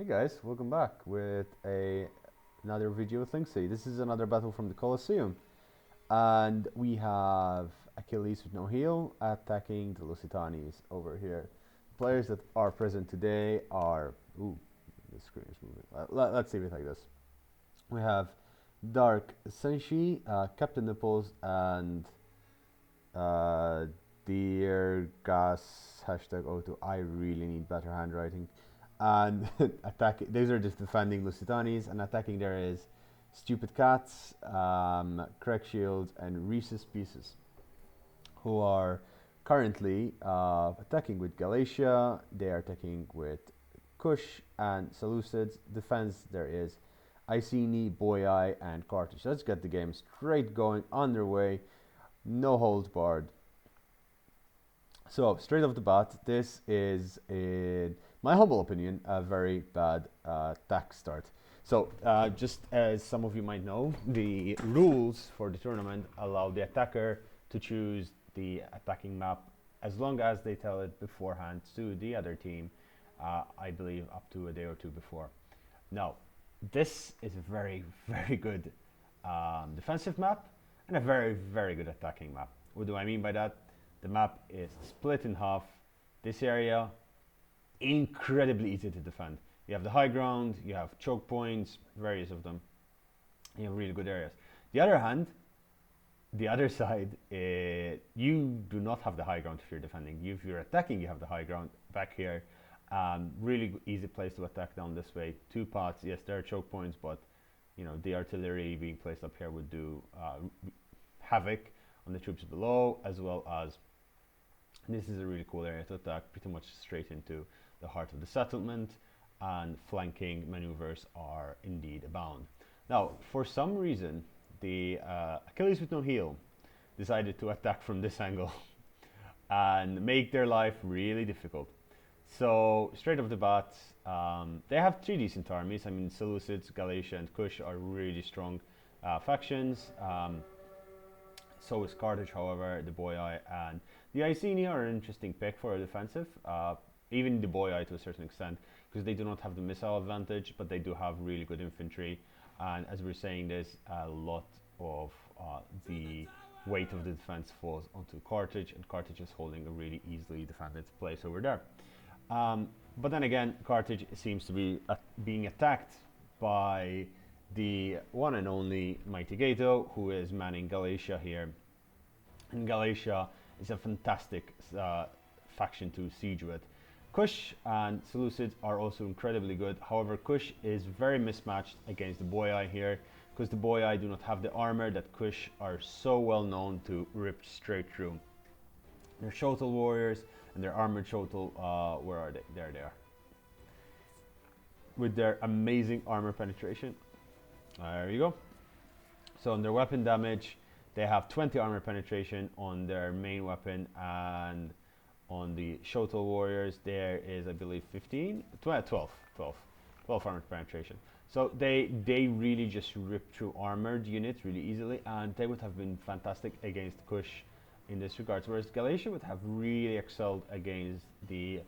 Hey guys, welcome back with another video with Linksy. This is another battle from the Colosseum, and we have Achilles with no heel attacking the Lusitanis over here. Players that are present today are the screen is moving. Let's leave it like this. We have Dark Senshi, Captain Nipples, and uh, Dear Gas #O2. I really need better handwriting. And attacking, these are just defending Lusitanis, and attacking there is Stupid Cats, Craig Shields, and Reese's Pieces, who are currently attacking with Galatia. They are attacking with Kush and Seleucids. Defense there is Iceni, Boyai, and Carthage. Let's get the game straight going, underway, no holds barred. So straight off the bat, this is, in my humble opinion, a very bad tack start. So just as some of you might know, the rules for the tournament allow the attacker to choose the attacking map as long as they tell it beforehand to the other team, I believe up to a day or two before. Now, this is a very, very good defensive map and a very, very good attacking map. What do I mean by that? The map is split in half. This area, incredibly easy to defend. You have the high ground, you have choke points, various of them. You have really good areas. The other hand, the other side, you do not have the high ground if you're defending. If you're attacking, you have the high ground back here. Really easy place to attack down this way. Two paths, yes, there are choke points, but you know the artillery being placed up here would do havoc on the troops below, as well as this is a really cool area to attack, pretty much straight into the heart of the settlement, and flanking maneuvers are indeed abound. Now, for some reason, the Achilles with no heel decided to attack from this angle and make their life really difficult. So, straight off the bat, they have three decent armies. I mean, Seleucids, Galatia, and Kush are really strong factions. So is Carthage, however, the Boyai and the Iceni are an interesting pick for a defensive. Even the Boyai to a certain extent, because they do not have the missile advantage, but they do have really good infantry. And as we're saying this, a lot of the weight of the defense falls onto Carthage, and Carthage is holding a really easily defended place over there. But then again, Carthage seems to be being attacked by the one and only Mighty Gato, who is manning Galatia here. And Galatia is a fantastic faction to siege with. Kush and Seleucids are also incredibly good. However, Kush is very mismatched against the Boyai here, because the Boyai do not have the armor that Kush are so well known to rip straight through. They're Shotel warriors, and their armored Shotel, where are they? There they are. With their amazing armor penetration. There you go. So on their weapon damage, they have 20 armor penetration on their main weapon, and on the Shotel warriors there is, I believe, 12 armor penetration. So they really just rip through armored units really easily, and they would have been fantastic against Kush in this regard. Whereas Galatia would have really excelled against the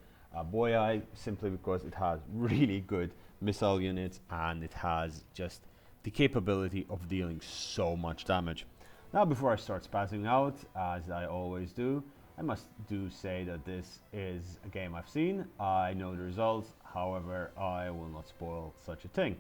Boyai, simply because it has really good missile units and it has just the capability of dealing so much damage. Now, before I start spazzing out, as I always do, I must say that this is a game I've seen. I know the results, however, I will not spoil such a thing.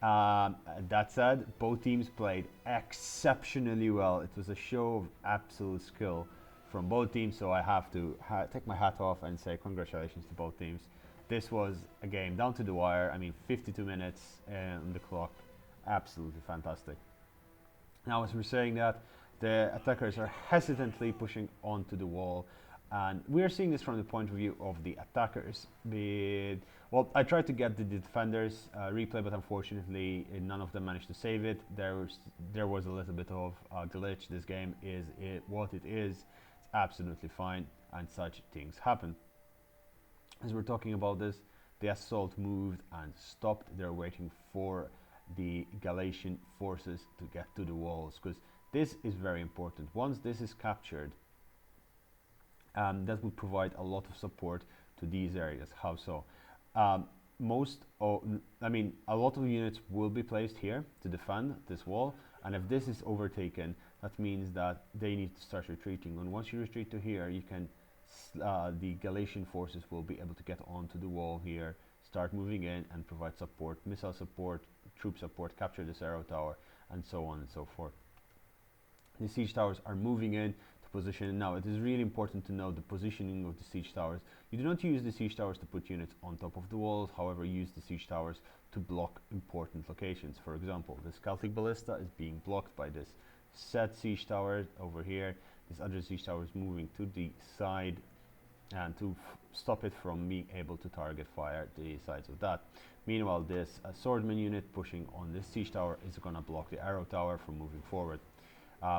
That said, both teams played exceptionally well. It was a show of absolute skill from both teams, so I have to take my hat off and say congratulations to both teams. This was a game down to the wire. I mean, 52 minutes on the clock. Absolutely fantastic. Now, as we're saying that, the attackers are hesitantly pushing onto the wall, and we're seeing this from the point of view of the attackers. Well, I tried to get the defenders replay, but unfortunately none of them managed to save it. There was a little bit of a glitch. This game is what it is. It's absolutely fine, and such things happen. As we're talking about this, the assault moved and stopped. They're waiting for the Galatian forces to get to the walls, because this is very important. Once this is captured, that will provide a lot of support to these areas. How so? I mean, a lot of units will be placed here to defend this wall, and if this is overtaken, that means that they need to start retreating. And once you retreat to here, you can the Galatian forces will be able to get onto the wall here, start moving in and provide support, missile support, troop support, capture this arrow tower, and so on and so forth. The siege towers are moving in to position. Now, it is really important to know the positioning of the siege towers. You do not use the siege towers to put units on top of the walls, however, use the siege towers to block important locations. For example, this Celtic ballista is being blocked by this set siege tower over here. This other siege tower is moving to the side and to stop it from being able to target fire the sides of that. Meanwhile, this swordsman unit pushing on this siege tower is going to block the arrow tower from moving forward.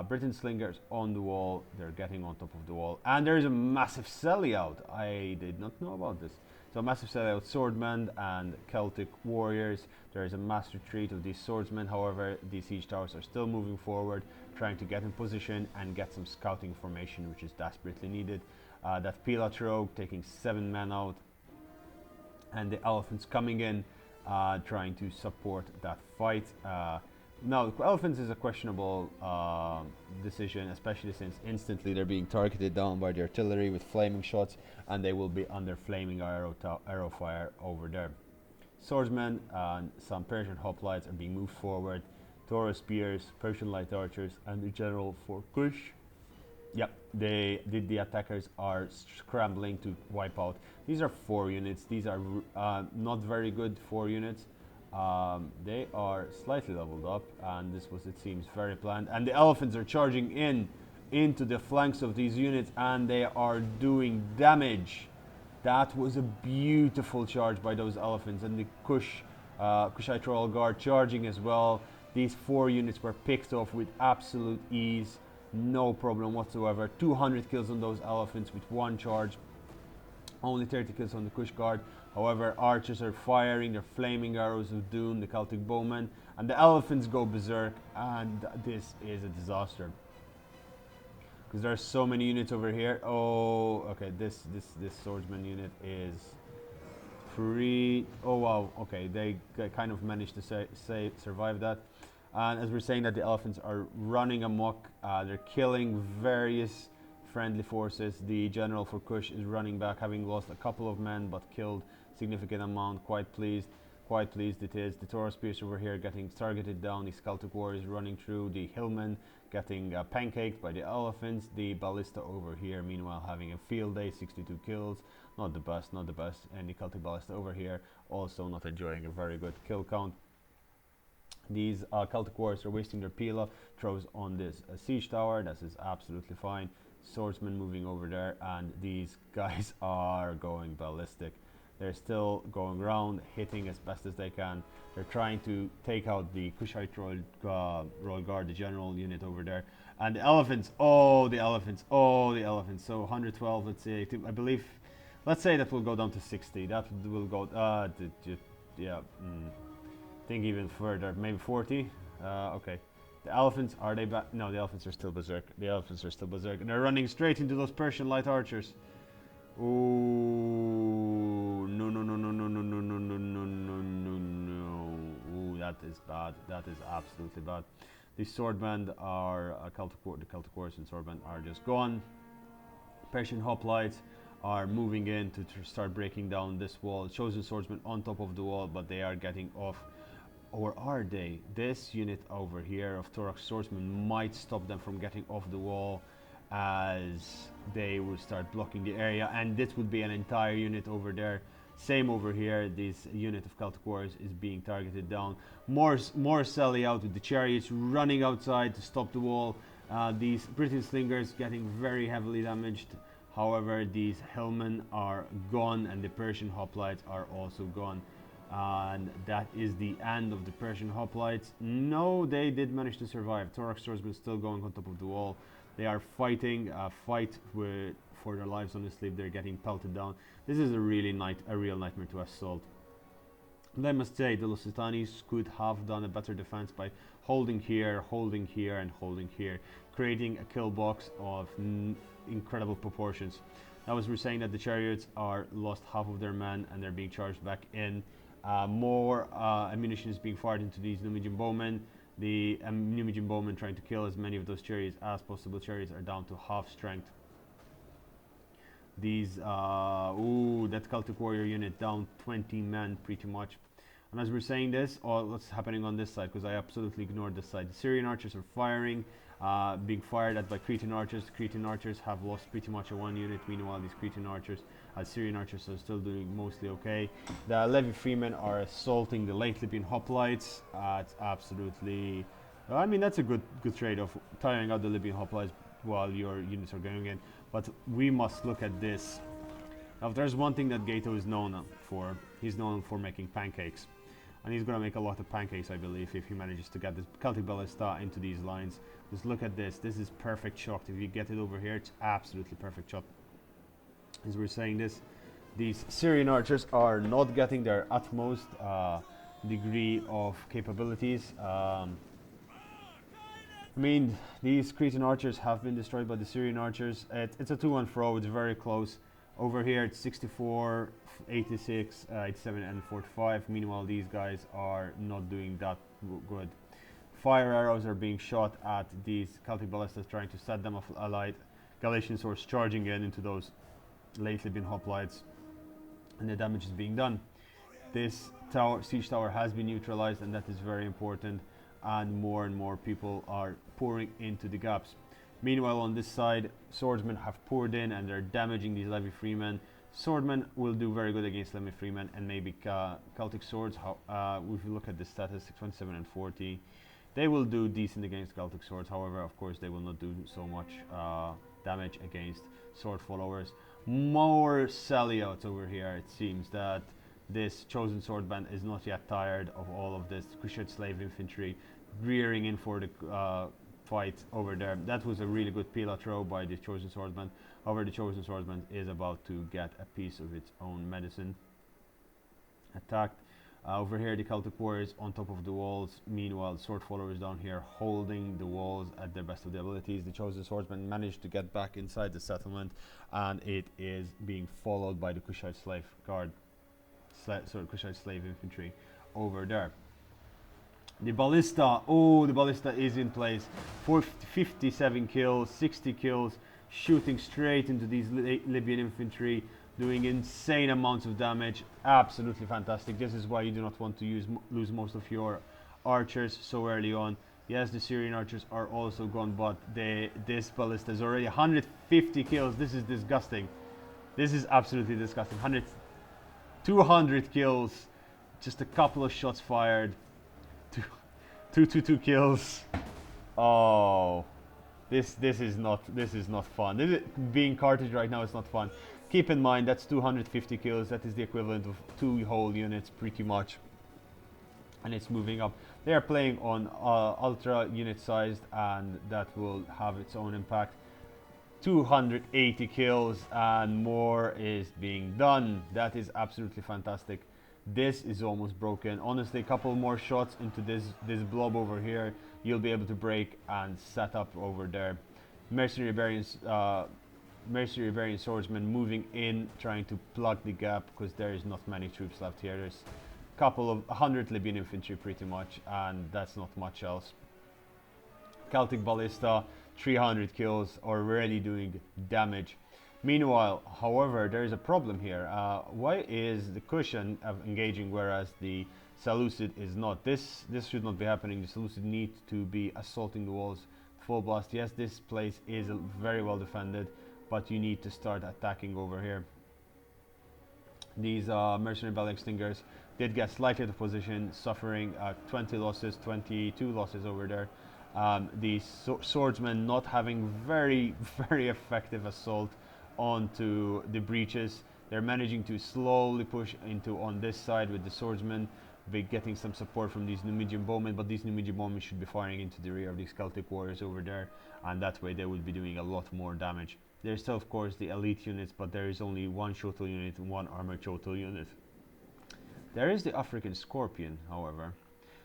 Britain slingers on the wall, they're getting on top of the wall, and there's a massive sally out. I did not know about this. So massive sally out swordsmen and Celtic warriors. There is a mass retreat of these swordsmen. However, these siege towers are still moving forward, trying to get in position and get some scouting information, which is desperately needed. That Pilat rogue taking 7 men out, and the elephants coming in, trying to support that fight. Now, elephants is a questionable decision, especially since instantly they're being targeted down by the artillery with flaming shots, and they will be under flaming arrow fire over there. Swordsmen and some Persian hoplites are being moved forward. Taurus spears, Persian light archers, and the general for Kush. Yep, the attackers are scrambling to wipe out. These are 4 units. These are not very good 4 units. They are slightly leveled up, and this was, it seems, very planned. And the elephants are charging into the flanks of these units, and they are doing damage. That was a beautiful charge by those elephants, and the Kushite Royal Guard charging as well. These 4 units were picked off with absolute ease, no problem whatsoever. 200 kills on those elephants with 1 charge. Only 30 kills on the Kush Guard. However, archers are firing their flaming arrows of doom, the Celtic bowmen, and the elephants go berserk, and this is a disaster. Because there are so many units over here. Oh, okay, this swordsman unit is oh wow, okay, they kind of managed to survive that. And as we're saying that the elephants are running amok, they're killing various friendly forces. The general for Kush is running back, having lost a couple of men but killed significant amount. Quite pleased it is. The Taurus spears over here getting targeted down. The Celtic warriors running through. The hillmen getting pancaked by the elephants. The ballista over here meanwhile having a field day, 62 kills. Not the best. And the Celtic ballista over here also not enjoying a very good kill count. These Celtic warriors are wasting their pila throws on this siege tower. This is absolutely fine. Swordsmen moving over there, and these guys are going ballistic. They're still going around, hitting as best as they can. They're trying to take out the Kushite Royal Guard, the general unit over there. And the elephants, oh the elephants. So 112, let's say, I believe, let's say that will go down to 60. That will go, think even further, maybe 40. Okay. The elephants, are they back? No, the elephants are still berserk. And they're running straight into those Persian light archers. Ooh, no. Ooh, that is bad. That is absolutely bad. The swordmen are, the Celtic warriors and swordmen are just gone. Persian hoplites are moving in to start breaking down this wall. Chosen swordsmen on top of the wall, but they are getting off. Or are they? This unit over here of Thorax swordsmen might stop them from getting off the wall, as they will start blocking the area, and this would be an entire unit over there. Same over here, this unit of Celtic warriors is being targeted down. More sally out with the chariots running outside to stop the wall. These Britain slingers getting very heavily damaged. However, these hillmen are gone, and the Persian hoplites are also gone. And that is the end of the Persian hoplites. No, they did manage to survive. Thorax swordsmen still going on top of the wall. They are fighting a fight for their lives. Honestly, they're getting pelted down. This is a real nightmare to assault. And I must say, the Lusitanis could have done a better defense by holding here, and holding here, creating a kill box of incredible proportions. Now, as we're saying that the chariots are lost half of their men and they're being charged back in. More ammunition is being fired into these Numidian bowmen. The Numidian bowmen trying to kill as many of those cherries as possible. Cherries are down to half strength. These, that Celtic warrior unit down 20 men pretty much. And as we're saying this, what's happening on this side, because I absolutely ignored this side. The Syrian archers are firing, being fired at by Cretan archers. The Cretan archers have lost pretty much a one unit. Meanwhile, these Cretan archers, Syrian archers are still doing mostly okay. The Levy freemen are assaulting the late Libyan hoplites. It's absolutely, I mean, that's a good trade-off, tiring out the Libyan hoplites while your units are going in. But we must look at this. Now, if there's one thing that Gato is known for, he's known for making pancakes. And he's going to make a lot of pancakes, I believe, if he manages to get this Celtic Ballista into these lines. Just look at this. This is perfect shot. If you get it over here, it's absolutely perfect shot. As we're saying this, these Syrian archers are not getting their utmost degree of capabilities. I mean, these Cretan archers have been destroyed by the Syrian archers. It's a 2-1 fro. It's very close. Over here, it's 64, 86, 87, and 45. Meanwhile, these guys are not doing that good. Fire arrows are being shot at these Celtic ballistas, trying to set them off alight. Galatian swords charging into those late Libyan hoplites, and the damage is being done. This siege tower has been neutralized, and that is very important. And more people are pouring into the gaps. Meanwhile, on this side, swordsmen have poured in and they're damaging these Levy freemen. Swordmen will do very good against Levy freemen, and maybe Celtic swords. If you look at the statistics, 27 and 40, they will do decent against Celtic swords. However, of course, they will not do so much damage against sword followers. More sellouts over here. It seems that this chosen sword band is not yet tired of all of this Kushite slave infantry rearing in for the fight over there. That was a really good pila throw by the chosen swordsman. However, the chosen swordsman is about to get a piece of its own medicine. Attacked. Over here, the Celtic warriors on top of the walls. Meanwhile, the sword followers down here holding the walls at their best of their abilities. The chosen swordsman managed to get back inside the settlement, and it is being followed by the Kushite slave guard. Kushite slave infantry over there. The ballista, the ballista is in place. 57 kills, 60 kills, shooting straight into these Libyan infantry, doing insane amounts of damage. Absolutely fantastic. This is why you do not want to lose most of your archers so early on. Yes, the Syrian archers are also gone, but this ballista is already 150 kills. This is disgusting. This is absolutely disgusting. 200 kills, just a couple of shots fired. 2 kills. Oh, this is not fun. Being Carthage right now is not fun. Keep in mind that's 250 kills. That is the equivalent of 2 whole units, pretty much. And it's moving up. They are playing on ultra unit sized, and that will have its own impact. 280 kills and more is being done. That is absolutely fantastic. This is almost broken. Honestly, a couple more shots into this blob over here, you'll be able to break and set up over there. Mercenary Iberian swordsmen moving in, trying to plug the gap, because there is not many troops left here. There's a couple of 100 Libyan infantry pretty much, and that's not much else. Celtic ballista, 300 kills, are really doing damage. Meanwhile, however, there is a problem here. Why is the Kushan engaging whereas the Seleucid is not? This should not be happening. The Seleucid need to be assaulting the walls full blast. Yes, this place is very well defended, but you need to start attacking over here. These mercenary bell extinguishers did get slightly out of position, suffering 20 losses, 22 losses over there. The swordsmen not having very effective assault onto the breaches. They're managing to slowly push into on this side with the swordsmen, getting some support from these Numidian bowmen, but these Numidian bowmen should be firing into the rear of these Celtic warriors over there, and that way they will be doing a lot more damage. There's still, of course, the elite units, but there is only one Chotal unit and one armored Chotal unit. There is the African Scorpion, however.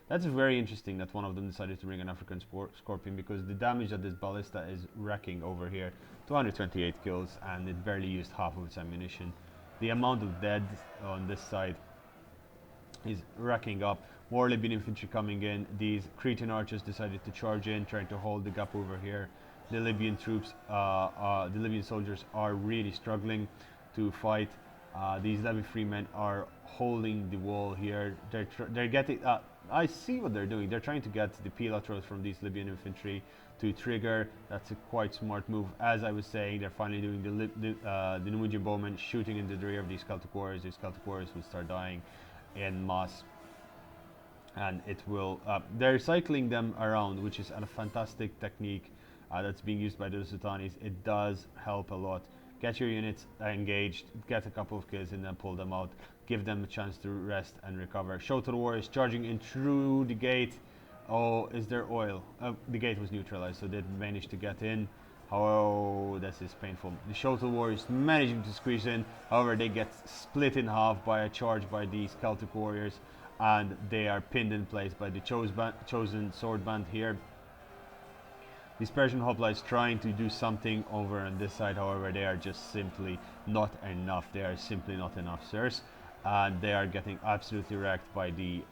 That's very interesting that one of them decided to bring an African Scorpion, because the damage that this ballista is wrecking over here, 228 kills, and it barely used half of its ammunition. The amount of dead on this side He's racking up. More Libyan infantry coming in. These Cretan archers decided to charge in, trying to hold the gap over here. The Libyan troops, the Libyan soldiers are really struggling to fight. These levy freemen are holding the wall here. They're getting. I see what they're doing. They're trying to get the peel throws from these Libyan infantry to trigger. That's a quite smart move. As I was saying, they're finally doing the Norwegian bowmen shooting into the rear of these Celtic warriors. These Celtic warriors will start dying in mass, and it will. They're cycling them around, which is a fantastic technique that's being used by the Sultanis. It does help a lot. Get your units engaged, get a couple of kills, and then pull them out. Give them a chance to rest and recover. Totalwar is charging in through the gate. Oh, is there oil? The gate was neutralized, so they managed to get in. Oh, this is painful. The Totalwar is managing to squeeze in. However, they get split in half by a charge by these Celtic warriors, and they are pinned in place by the chosen sword band here. These Persian hoplites trying to do something over on this side, however, they are just simply not enough. They are simply not enough, sirs. And they are getting absolutely wrecked by the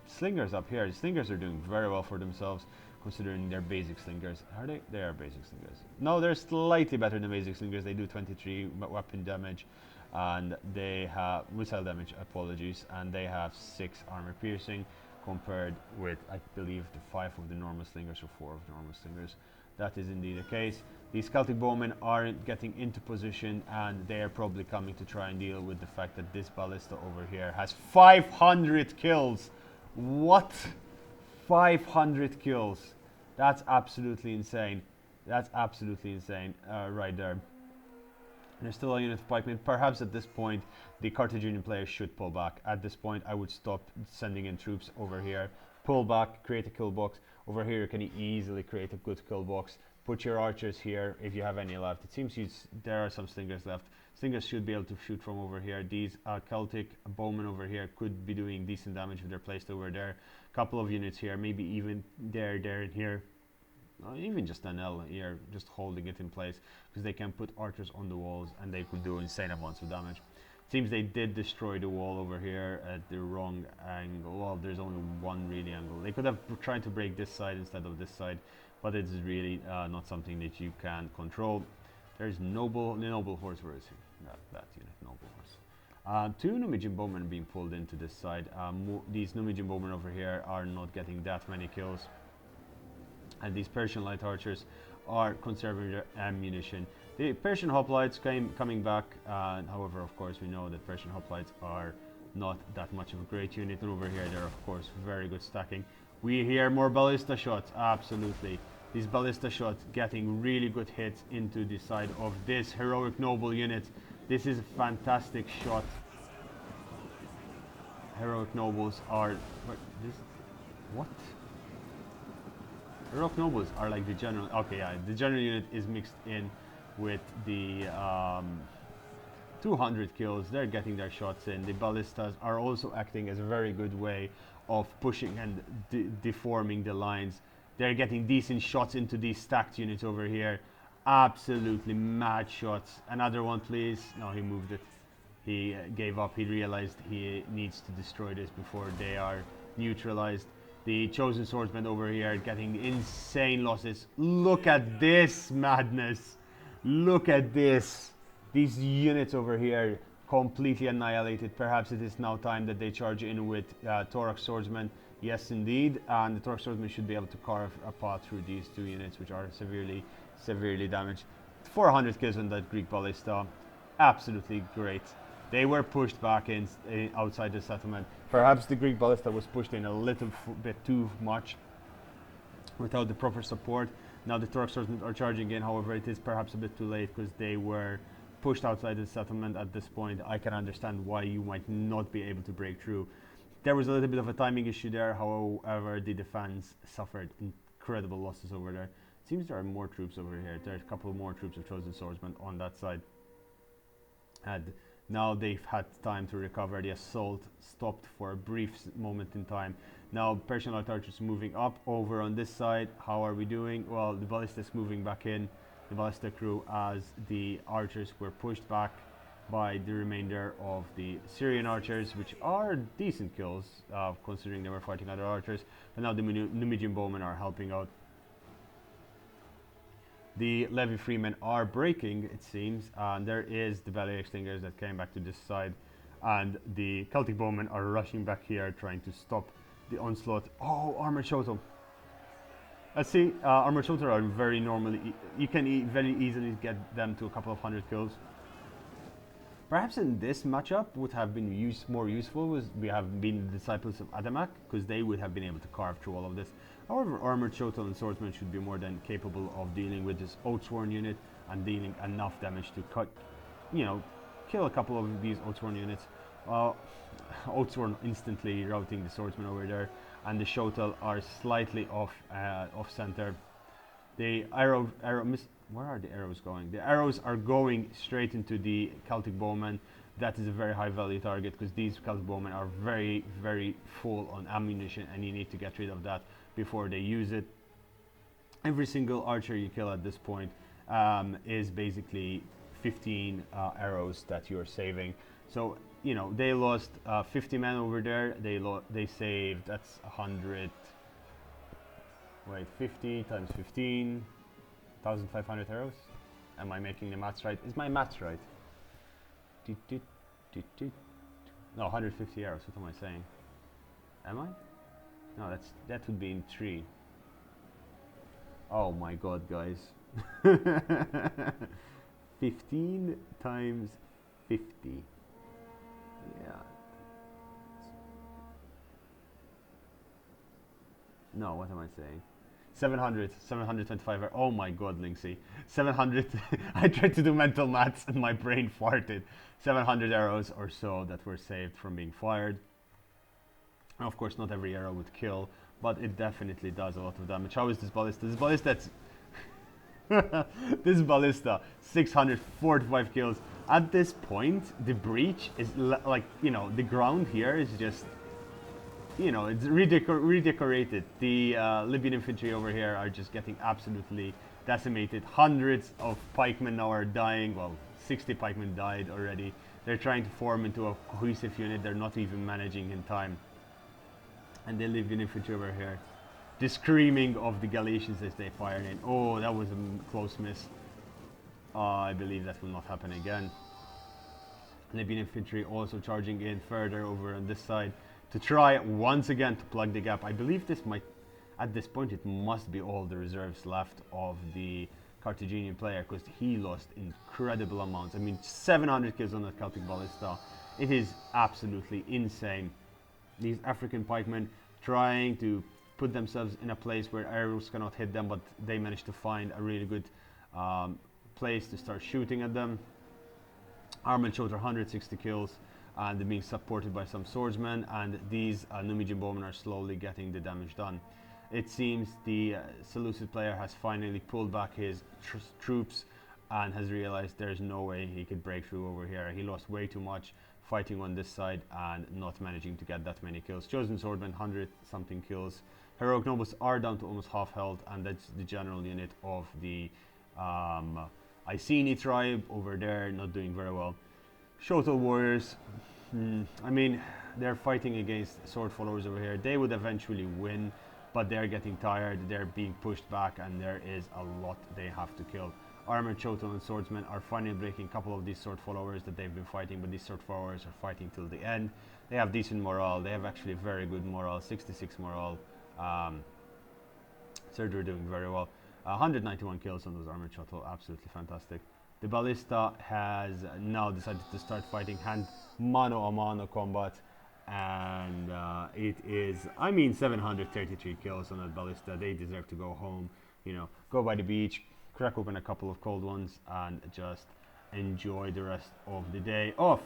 slingers up here. The slingers are doing very well for themselves, considering their basic slingers. Are they? They are basic slingers. No, they're slightly better than basic slingers. They do 23 weapon damage, and they have missile damage, apologies, and they have 6 armor piercing, compared with, I believe, the 5 of the normal slingers or 4 of the normal slingers. That is indeed the case. These Celtic bowmen aren't getting into position, and they are probably coming to try and deal with the fact that this ballista over here has 500 kills. What? 500 kills. That's absolutely insane. That's absolutely insane right there. There's still a unit of pikemen. Perhaps at this point, the Carthaginian players should pull back. At this point, I would stop sending in troops over here. Pull back, create a kill box. Over here, you can easily create a good kill box. Put your archers here if you have any left. It seems there are some slingers left. Slingers should be able to shoot from over here. These Celtic bowmen over here could be doing decent damage if they're placed over there. Couple of units here, maybe even there, and here. Even just an L here, just holding it in place, because they can put archers on the walls and they could do insane amounts of damage. Seems they did destroy the wall over here at the wrong angle. Well, there's only one really angle. They could have tried to break this side instead of this side, but it's really not something that you can control. There's the noble horse. Where is he? That unit, noble horse. 2 Norwegian bowmen being pulled into this side. These Norwegian bowmen over here are not getting that many kills, and these Persian light archers are conserving their ammunition. The Persian hoplites coming back, however, of course, we know that Persian hoplites are not that much of a great unit, and over here they're of course very good stacking. We hear more ballista shots, absolutely. These ballista shots getting really good hits into the side of this heroic noble unit. This is a fantastic shot. Heroic nobles are... What? Heroic nobles are like the general. Okay, yeah, the general unit is mixed in with the 200 kills. They're getting their shots in. The ballistas are also acting as a very good way of pushing and deforming the lines. They're getting decent shots into these stacked units over here. Absolutely mad shots. Another one, please. No, he moved it. He gave up. He realized he needs to destroy this before they are neutralized. The chosen swordsman over here getting insane losses. Look at this madness. Look at this. These units over here completely annihilated. Perhaps it is now time that they charge in with Thorax swordsmen. Yes, indeed. And the Thorax swordsman should be able to carve a path through these 2 units, which are severely damaged. 400 kills on that Greek ballista. Absolutely great. They were pushed back in outside the settlement. Perhaps the Greek ballista was pushed in a little bit too much without the proper support. Now the Thorax swordsmen are charging in. However, it is perhaps a bit too late because they were pushed outside the settlement at this point. I can understand why you might not be able to break through. There was a little bit of a timing issue there. However, the defense suffered incredible losses over there. It seems there are more troops over here. There's a couple more troops of chosen swordsmen on that side. And now they've had time to recover. The assault stopped for a brief moment in time. Now Persian light archers moving up over on this side. How are we doing? Well, the ballista is moving back in. The ballista crew, as the archers were pushed back by the remainder of the Syrian archers, which are decent kills, considering they were fighting other archers. But now the Numidian bowmen are helping out. The Levy freemen are breaking, it seems, and there is the Balearic slingers that came back to this side, and the Celtic bowmen are rushing back here, trying to stop the onslaught. Oh, armored shoto! Let's see, armored shoto are very normally, you can very easily get them to a couple of hundred kills. Perhaps in this matchup would have been more useful was we have been the disciples of Adamak, because they would have been able to carve through all of this. However, armored shoto and swordsmen should be more than capable of dealing with this Oathsworn unit and dealing enough damage to cut, kill a couple of these Oathsworn units. Oathsworn instantly routing the swordsman over there, and the shotel are slightly off center. The where are the arrows going? The arrows are going straight into the Celtic bowmen. That is a very high value target, because these Celtic bowmen are very, very full on ammunition, and you need to get rid of that before they use it. Every single archer you kill at this point is basically 15 arrows that you're saving. So they lost 50 men over there. They saved, that's 100. Wait, 50 times 15, 1,500 arrows. Am I making the maths right? Is my maths right? No, 150 arrows. What am I saying? Am I? No, that would be in 3. Oh my god, guys. 15 times 50. Yeah. No, what am I saying? 725. Oh my god, Linksy. 700. I tried to do mental maths and my brain farted. 700 arrows or so that were saved from being fired. And of course, not every arrow would kill, but it definitely does a lot of damage. How is this ballista? This ballista's this ballista, 645 kills. At this point, the breach is the ground here is just, it's redecorated. The Libyan infantry over here are just getting absolutely decimated. Hundreds of pikemen now are dying. Well, 60 pikemen died already. They're trying to form into a cohesive unit. They're not even managing in time. And the Libyan infantry over here, the screaming of the Galatians as they fired in. Oh, that was a close miss. I believe that will not happen again. Libyan infantry also charging in further over on this side to try once again to plug the gap. I believe this might, at this point, it must be all the reserves left of the Carthaginian player, because he lost incredible amounts. I mean, 700 kills on that Celtic ballista. It is absolutely insane. These African pikemen trying to put themselves in a place where arrows cannot hit them, but they managed to find a really good place to start shooting at them. Armored shows 160 kills, and they're being supported by some swordsmen, and these Numidian bowmen are slowly getting the damage done. It seems the Seleucid player has finally pulled back his troops and has realized there's no way he could break through over here. He lost way too much fighting on this side and not managing to get that many kills. Chosen Swordmen, 100 something kills. Heroic Nobles are down to almost half health, and that's the general unit of the Iceni tribe over there, not doing very well. Shotel Warriors, I mean, they're fighting against sword followers over here. They would eventually win, but they're getting tired, they're being pushed back, and there is a lot they have to kill. Armored Shotel and swordsmen are finally breaking a couple of these sword followers that they've been fighting, but these sword followers are fighting till the end. They have decent morale. They have actually very good morale, 66 morale. So they're doing very well. 191 kills on those armored Shotel, absolutely fantastic. The ballista has now decided to start fighting mano-a-mano combat, and it is, 733 kills on that ballista. They deserve to go home, go by the beach, crack open a couple of cold ones, and just enjoy the rest of the day off.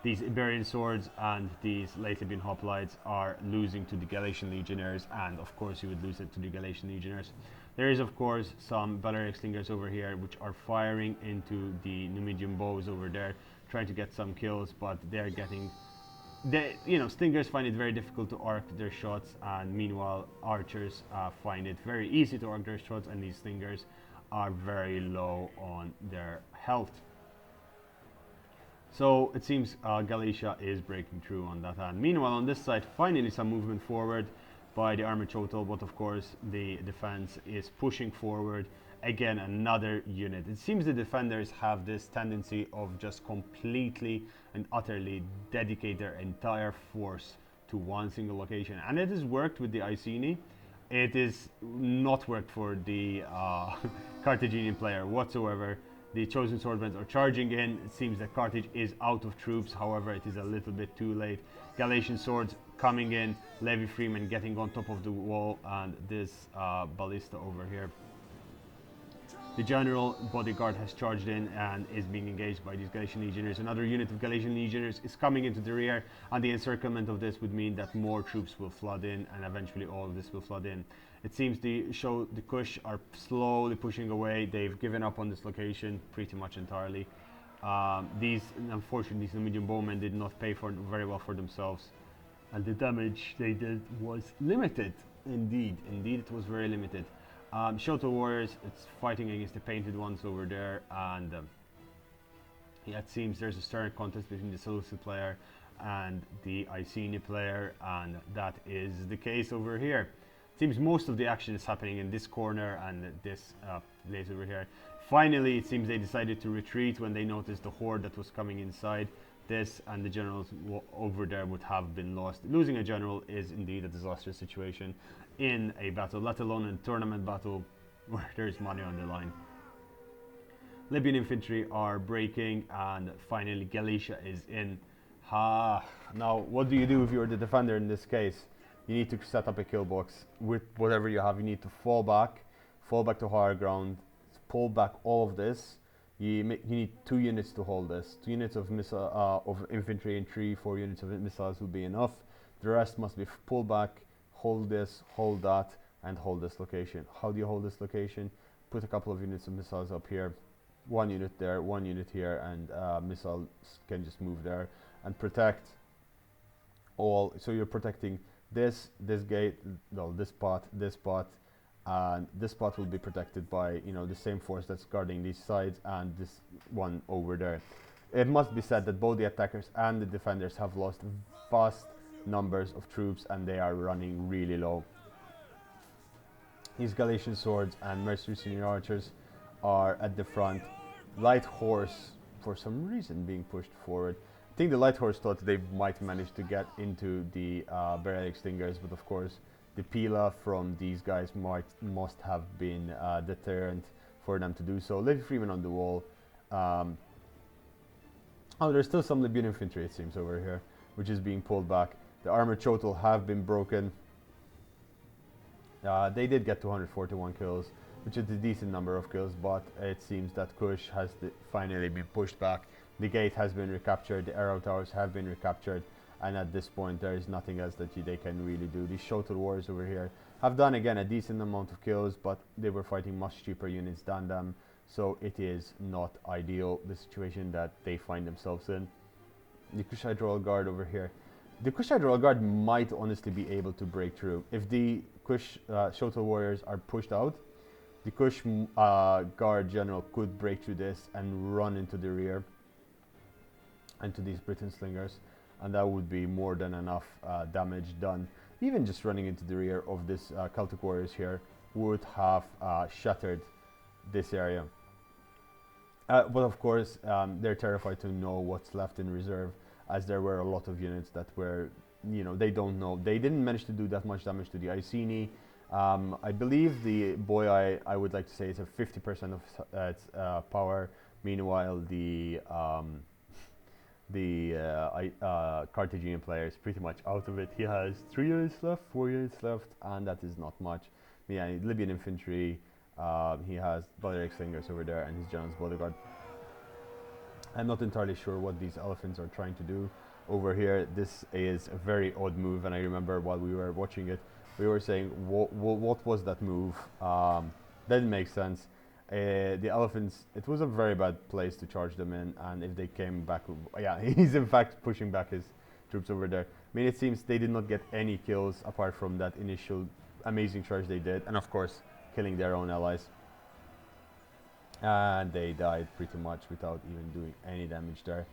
These Iberian swords and these late Libyan hoplites are losing to the Galatian legionnaires, and of course you would lose it to the Galatian legionnaires. There is of course some Balearic slingers over here which are firing into the Numidian bows over there, trying to get some kills, but they're getting, slingers find it very difficult to arc their shots, and meanwhile archers find it very easy to arc their shots, and these slingers are very low on their health. So it seems Galicia is breaking through on that hand. Meanwhile, on this side, finally some movement forward by the armored total, but of course the defense is pushing forward. Again, another unit. It seems the defenders have this tendency of just completely and utterly dedicate their entire force to one single location. And it has worked with the Iceni. It is not worked for the Carthaginian player whatsoever. The chosen swordmen are charging in. It seems that Carthage is out of troops. However, it is a little bit too late. Galatian swords coming in. Levi Freeman getting on top of the wall, and this ballista over here. The general bodyguard has charged in and is being engaged by these Galatian legionnaires. Another unit of Galatian legionnaires is coming into the rear, and the encirclement of this would mean that more troops will flood in, and eventually all of this will flood in. It seems the Kush are slowly pushing away. They've given up on this location pretty much entirely. Unfortunately, these Numidian bowmen did not pay for very well for themselves, and the damage they did was limited. Indeed, it was very limited. Shoto warriors, it's fighting against the painted ones over there, and yeah, it seems there's a stern contest between the Seleucid player and the Iceni player, and that is the case over here. It seems most of the action is happening in this corner and this place over here. Finally, it seems they decided to retreat when they noticed the horde that was coming inside. This and the generals over there would have been lost. Losing a general is indeed a disastrous situation in a battle, let alone in a tournament battle where there's money on the line. Libyan infantry are breaking, and finally Galicia is in. Now what do you do if you're the defender in this case? You need to set up a kill box with whatever you have. You need to fall back to higher ground, pull back all of this. You need 2 units to hold this. 2 units of infantry and 3-4 units of missiles will be enough. The rest must be pulled back, hold this, hold that, and hold this location. How do you hold this location? Put a couple of units of missiles up here, 1 unit there, 1 unit here, and missiles can just move there and protect all. So you're protecting this gate, no, this spot, and this spot will be protected by the same force that's guarding these sides and this one over there. It must be said that both the attackers and the defenders have lost vast numbers of troops, and they are running really low. These Galatian swords and mercenary senior archers are at the front. Light horse, for some reason, being pushed forward. I think the light horse thought they might manage to get into the barrel extinguishers, but of course the Pila from these guys must have been deterrent for them to do so. Levi Freeman on the wall. There's still some Libyan infantry, it seems, over here, which is being pulled back. The armored total have been broken. They did get 241 kills, which is a decent number of kills, but it seems that Kush has finally been pushed back. The gate has been recaptured, the arrow towers have been recaptured, and at this point there is nothing else that they can really do. These Shotel warriors over here have done again a decent amount of kills, but they were fighting much cheaper units than them, so it is not ideal, the situation that they find themselves in. The Kushite Royal Guard over here. The Kushite Royal Guard might honestly be able to break through. If the Kush Shotel warriors are pushed out, the Kush Guard General could break through this and run into the rear, into these Britain slingers, and that would be more than enough damage done. Even just running into the rear of this Celtic warriors here would have shattered this area. But of course, they're terrified to know what's left in reserve, as there were a lot of units that were, they don't know. They didn't manage to do that much damage to the Iceni. I believe the Boii, I would like to say, is a 50% of its power. Meanwhile, the Carthaginian player is pretty much out of it. He has 3 units left, 4 units left, and that is not much. Yeah, Libyan infantry, he has Balearic slingers over there, and his general's bodyguard. I'm not entirely sure what these elephants are trying to do over here. This is a very odd move, and I remember while we were watching it, we were saying, what was that move? Didn't make sense. The elephants, it was a very bad place to charge them in, and if they came back, yeah, he's in fact pushing back his troops over there. I mean, it seems they did not get any kills apart from that initial amazing charge they did, and of course killing their own allies, and they died pretty much without even doing any damage there.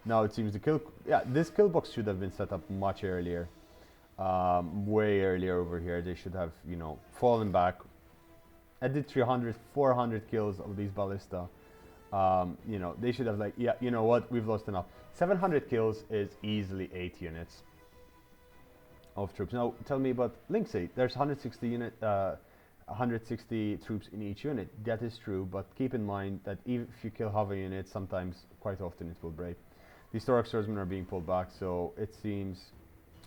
Now it seems the kill, yeah, this kill box should have been set up much earlier, way earlier over here. They should have, you know, fallen back. I did 300, 400 kills of these ballista. You know, they should have like, yeah, you know what, we've lost enough. 700 kills is easily 8 units of troops. Now, tell me about Linksey. There's 160 troops in each unit. That is true, but keep in mind that even if you kill half a unit, sometimes, quite often, it will break. These Thorax swordsmen are being pulled back, so it seems...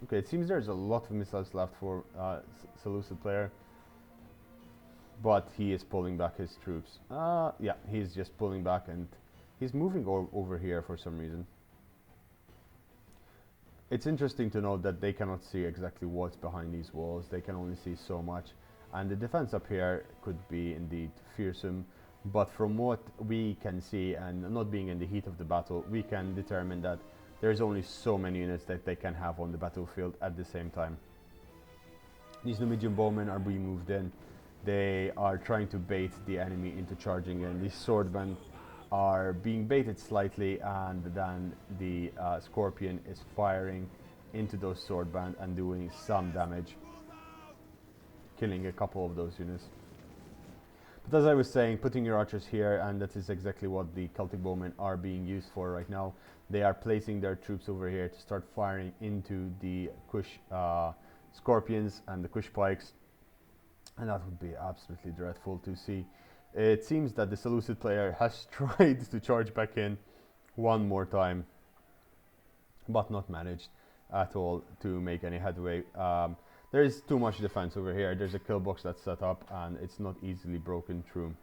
Okay, it seems there's a lot of missiles left for Seleucid player, but he is pulling back his troops. Yeah, he's just pulling back, and he's moving over here for some reason. It's interesting to note that they cannot see exactly what's behind these walls. They can only see so much. And the defense up here could be indeed fearsome. But from what we can see, and not being in the heat of the battle, we can determine that there's only so many units that they can have on the battlefield at the same time. These Numidian bowmen are being moved in. They are trying to bait the enemy into charging in. These swordmen are being baited slightly, and then the Scorpion is firing into those swordband and doing some damage, killing a couple of those units. But as I was saying, putting your archers here, and that is exactly what the Celtic bowmen are being used for right now. They are placing their troops over here to start firing into the Kush Scorpions and the Kush Pikes, and that would be absolutely dreadful to see. It seems that the Seleucid player has tried to charge back in one more time, but not managed at all to make any headway. There is too much defense over here. There's a kill box that's set up, and it's not easily broken through.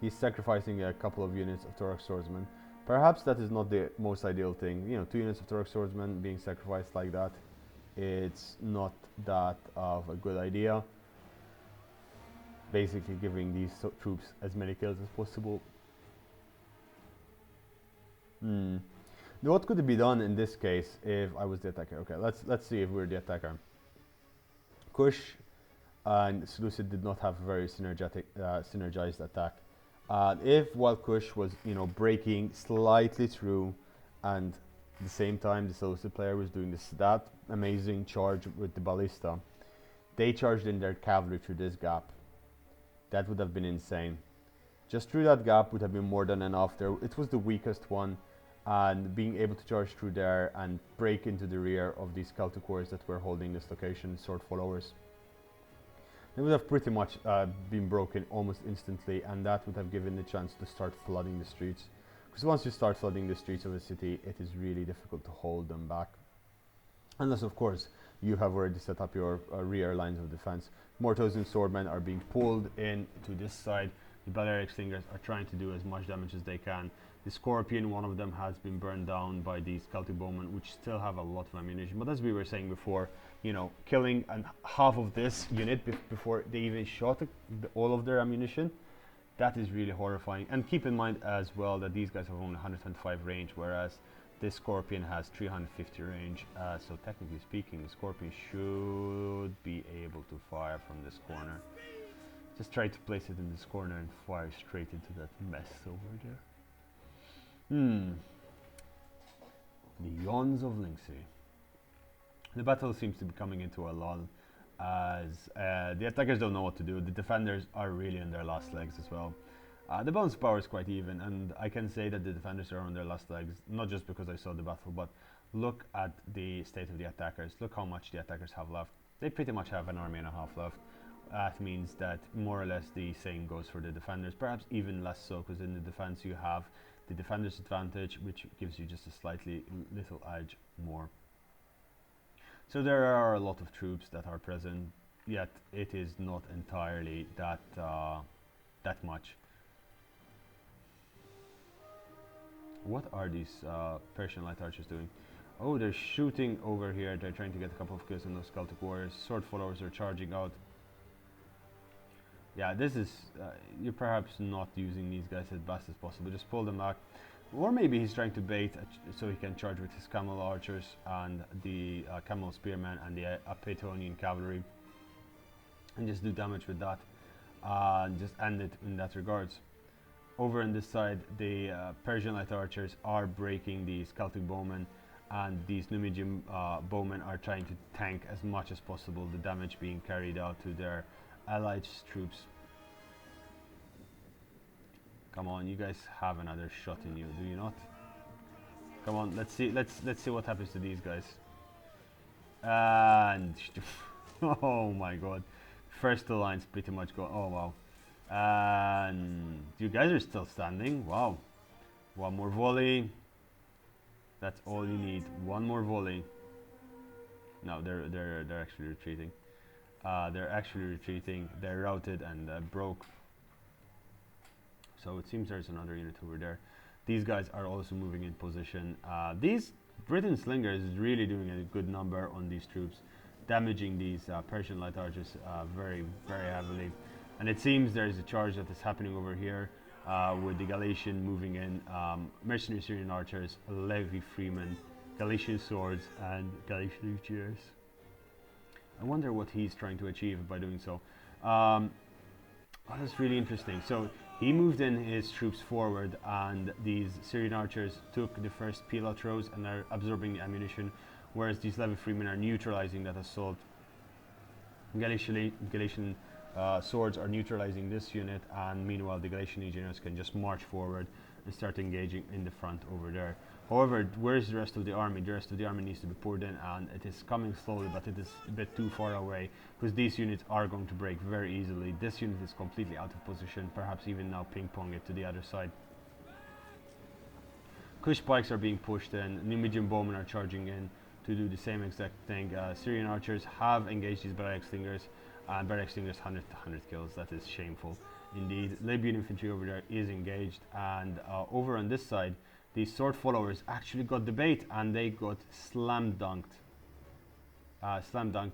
He's sacrificing a couple of units of Thorax swordsmen. Perhaps that is not the most ideal thing. You know, 2 units of Thorax swordsmen being sacrificed like that, it's not that of a good idea. Basically giving these troops as many kills as possible. What could be done in this case if I was the attacker? Okay, let's see if we're the attacker. Kush and Seleucid did not have a very synergized attack. If while Kush was, you know, breaking slightly through, and at the same time the Seleucid player was doing that amazing charge with the ballista, they charged in their cavalry through this gap. That would have been insane. Just through that gap would have been more than enough. It was the weakest one, and being able to charge through there and break into the rear of these Celtic warriors that were holding this location, sword followers, they would have pretty much been broken almost instantly, and that would have given the chance to start flooding the streets. Because once you start flooding the streets of a city, it is really difficult to hold them back. Unless, of course, you have already set up your rear lines of defense. Mortos and swordmen are being pulled in to this side. The Balearic slingers are trying to do as much damage as they can. The Scorpion, one of them, has been burned down by these Celtic bowmen, which still have a lot of ammunition. But as we were saying before, you know, killing half of this unit before they even shot all of their ammunition, that is really horrifying. And keep in mind as well that these guys have only 125 range, whereas this Scorpion has 350 range. So technically speaking, the Scorpion should be able to fire from this corner. Just try to place it in this corner and fire straight into that mess over there. The Yawns of Linksey. The battle seems to be coming into a lull, as the attackers don't know what to do. The defenders are really on their last legs as well. The balance power is quite even, and I can say that the defenders are on their last legs, not just because I saw the battle, but look at the state of the attackers. Look how much the attackers have left. They pretty much have an army and a half left. That means that more or less the same goes for the defenders, perhaps even less so, because in the defense you have the defender's advantage, which gives you just a slightly little edge more. So there are a lot of troops that are present, yet it is not entirely that much. What are these Persian light archers doing? Oh, they're shooting over here. They're trying to get a couple of kills on those Celtic warriors. Sword followers are charging out. Yeah, this is, you're perhaps not using these guys as best as possible. Just pull them back. Or maybe he's trying to bait so he can charge with his camel archers and the camel spearmen and the Apetonian cavalry, and just do damage with that and just end it in that regards. Over on this side, the Persian light archers are breaking these Celtic bowmen, and these Numidian bowmen are trying to tank as much as possible the damage being carried out to their allied troops. Come on, you guys have another shot in you, do you not? Come on, let's see what happens to these guys. And oh my god, first two lines pretty much go. Oh wow. And you guys are still standing. Wow. One more volley. That's all you need. One more volley. No, they're actually retreating. They're actually retreating. They're routed and broke. So it seems there's another unit over there. These guys are also moving in position. These Britain slingers is really doing a good number on these troops, damaging these Persian light archers very heavily. And it seems there is a charge that is happening over here with the Galatian moving in, mercenary Syrian archers, Levi freemen, Galatian swords, and Galatian legionnaires. I wonder what he's trying to achieve by doing so. That's really interesting. So he moved in his troops forward, and these Syrian archers took the first peel-out rows and are absorbing the ammunition, whereas these Levi freemen are neutralizing that assault. Galatian swords are neutralizing this unit, and meanwhile the Galatian legionnaires can just march forward and start engaging in the front over there. However, where is the rest of the army? The rest of the army needs to be poured in, and it is coming slowly, but it is a bit too far away, because these units are going to break very easily. This unit is completely out of position, perhaps even now ping-pong it to the other side. Kush pikes are being pushed in, Numidian bowmen are charging in to do the same exact thing. Syrian archers have engaged these barrack slingers, and barrack slingers 100 kills. That is shameful indeed. Libyan infantry over there is engaged, and over on this side, the sword followers actually got the bait, and they got slam dunked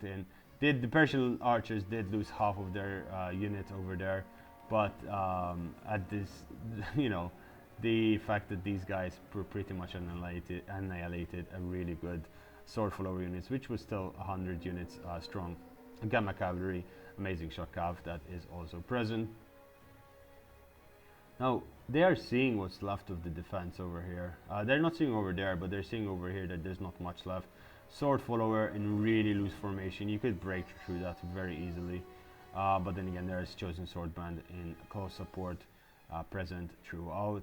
in. The Persian archers did lose half of their unit over there, but at this, the fact that these guys were pretty much annihilated a really good sword follower units, which was still 100 units strong. Gamma cavalry, amazing shock cav that is also present. Now, they are seeing what's left of the defense over here. They're not seeing over there, but they're seeing over here that there's not much left. Sword follower in really loose formation. You could break through that very easily. But then again, there's chosen sword band in close support present throughout.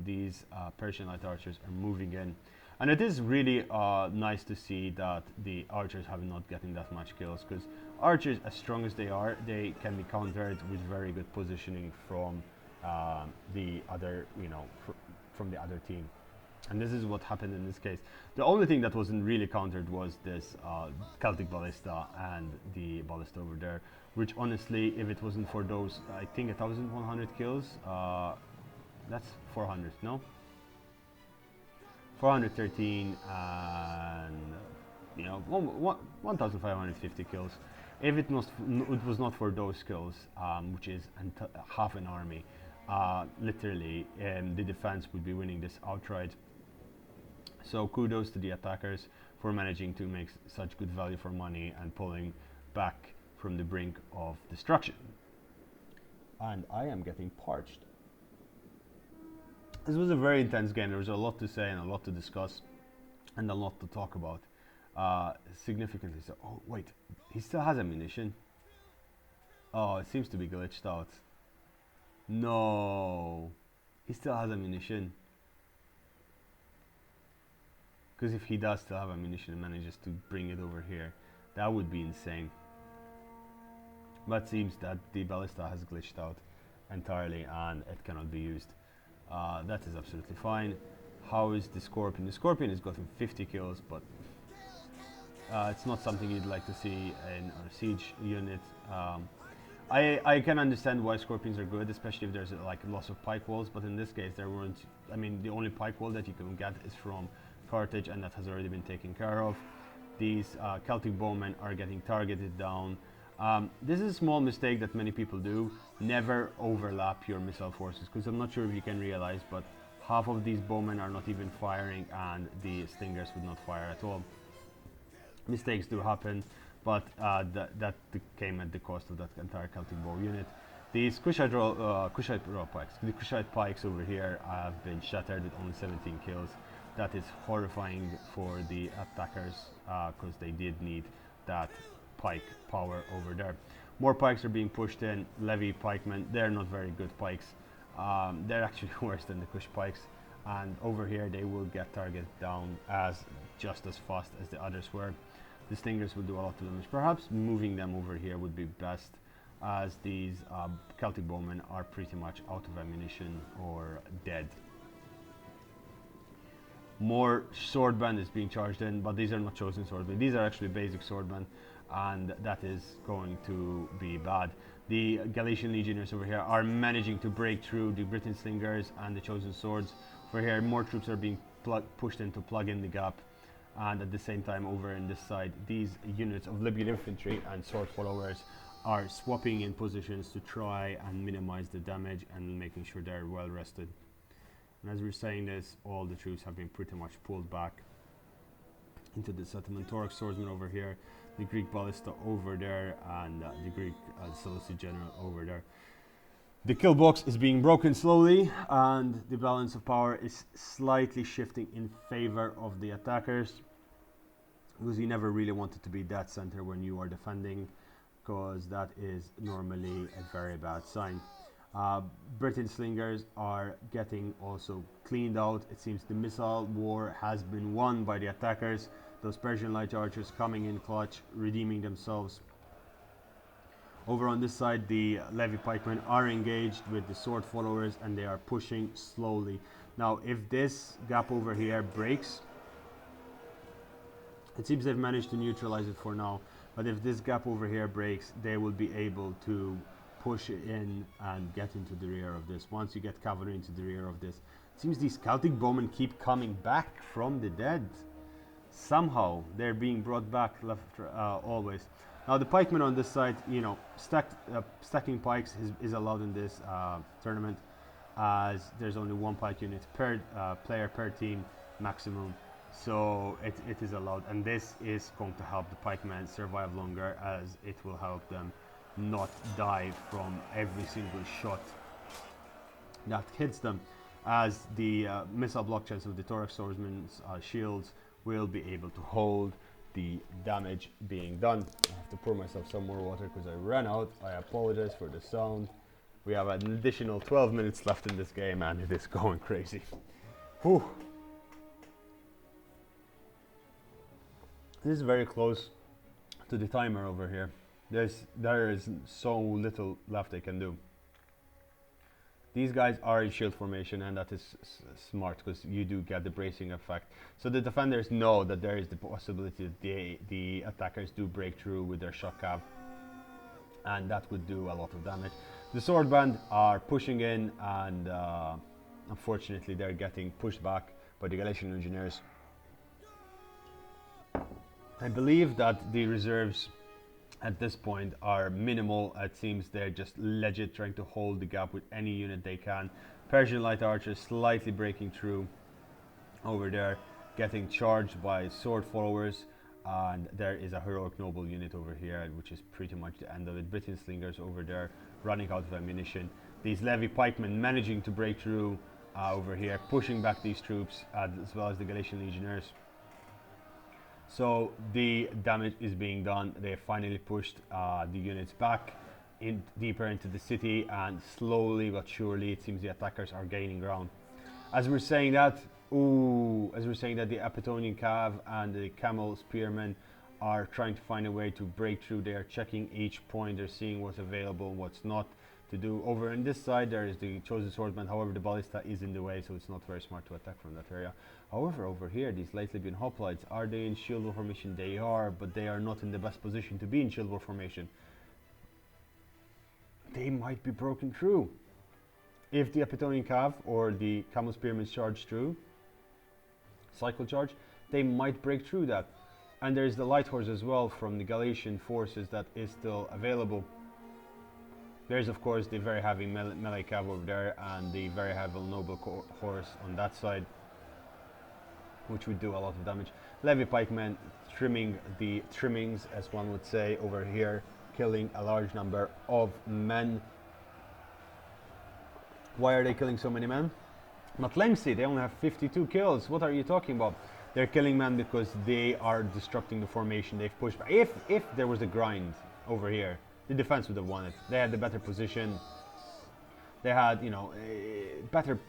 These Persian light archers are moving in. And it is really nice to see that the archers have not getting that much kills, because archers, as strong as they are, they can be countered with very good positioning from the other, from the other team. And this is what happened in this case. The only thing that wasn't really countered was this Celtic ballista and the ballista over there, which honestly, if it wasn't for those, I think 1,100 kills, that's 400, no? 413 and 1,550 kills. If it was not for those kills, which is half an army, literally, the defense would be winning this outright. So kudos to the attackers for managing to make such good value for money and pulling back from the brink of destruction. And I am getting parched. This was a very intense game. There was a lot to say and a lot to discuss and a lot to talk about. Significantly so. Oh wait, he still has ammunition. Oh, it seems to be glitched out. No, he still has ammunition. Because if he does still have ammunition and manages to bring it over here, that would be insane. But it seems that the ballista has glitched out entirely and it cannot be used. That is absolutely fine. How is the Scorpion? The Scorpion has gotten 50 kills, but it's not something you'd like to see in a siege unit. I can understand why Scorpions are good, especially if there's like loss of pike walls, but in this case there weren't. I mean, the only pike wall that you can get is from Carthage, and that has already been taken care of. These Celtic bowmen are getting targeted down. This is a small mistake that many people do. Never overlap your missile forces, because I'm not sure if you can realize, but half of these bowmen are not even firing, and the slingers would not fire at all. Mistakes do happen, but that came at the cost of that entire Celtic bow unit. These Kushite raw pikes, the Kushite pikes over here have been shattered with only 17 kills. That is horrifying for the attackers because they did need that pike power over there. More pikes are being pushed in. Levy pikemen, they're not very good pikes. They're actually worse than the Kush pikes. And over here they will get targeted down just as fast as the others were. The Stingers will do a lot of damage. Perhaps moving them over here would be best, as these Celtic bowmen are pretty much out of ammunition or dead. More swordmen is being charged in, but these are not chosen swordmen. These are actually basic swordmen, and that is going to be bad. The Galatian legionnaires over here are managing to break through the Britain slingers and the chosen swords. For here, more troops are being pushed in to plug in the gap, and at the same time over in this side, these units of Libyan infantry and sword followers are swapping in positions to try and minimize the damage and making sure they're well rested. And as we're saying this, all the troops have been pretty much pulled back into the settlement. Torok swordsman over here, the Greek ballista over there, and the Greek Seleucid general over there. The kill box is being broken slowly, and the balance of power is slightly shifting in favor of the attackers, because you never really want it to be that center when you are defending, because that is normally a very bad sign. Britain slingers are getting also cleaned out. It seems the missile war has been won by the attackers. Those Persian light archers coming in clutch, redeeming themselves. Over on this side, the Levy pikemen are engaged with the sword followers, and they are pushing slowly. Now, if this gap over here breaks, it seems they've managed to neutralize it for now. But if this gap over here breaks, they will be able to push in and get into the rear of this. Once you get cavalry into the rear of this, it seems these Celtic bowmen keep coming back from the dead. Somehow they're being brought back left always. Now the pikemen on this side, you know, stacking pikes is allowed in this tournament, as there's only one pike unit per player per team maximum. So it is allowed, and this is going to help the pikemen survive longer, as it will help them not die from every single shot that hits them, as the missile blockades of the Torok swordsman's shields will be able to hold the damage being done. I have to pour myself some more water because I ran out. I apologize for the sound. We have an additional 12 minutes left in this game, and it is going crazy. Whew. This is very close to the timer over here. There is so little left they can do. These guys are in shield formation, and that is smart, because you do get the bracing effect. So the defenders know that there is the possibility that the attackers do break through with their shock cav, and that would do a lot of damage. The swordband are pushing in, and unfortunately they're getting pushed back by the Galatian legionnaires. I believe that the reserves at this point are minimal. It seems they're just legit trying to hold the gap with any unit they can. Persian light archers slightly breaking through over there, getting charged by sword followers, and there is a heroic noble unit over here, which is pretty much the end of it. Britain slingers over there running out of ammunition. These Levy pikemen managing to break through over here, pushing back these troops, as well as the Galatian legionnaires. So the damage is being done. They finally pushed the units back deeper into the city, and slowly but surely it seems the attackers are gaining ground. As we're saying that, the Apatonian Cav and the Camel Spearmen are trying to find a way to break through. They are checking each point. They're seeing what's available, what's not to do. Over on this side there is the chosen swordsman. However, the ballista is in the way, so it's not very smart to attack from that area. However, over here, these light Libyan hoplites, are they in shield war formation? They are, but they are not in the best position to be in shield war formation. They might be broken through. If the Apatonian Cav or the Camel Spearmen charge through, cycle charge, they might break through that. And there's the light horse as well from the Galatian forces that is still available. There's of course the very heavy melee cav over there, and the very heavy noble horse on that side, which would do a lot of damage. Levy pikemen trimming the trimmings, as one would say, over here, killing a large number of men. Why are they killing so many men? Not Lemsi, they only have 52 kills. What are you talking about? They're killing men because they are disrupting the formation. They've pushed back. If there was a grind over here, the defense would have won it. They had the better position. They had, better,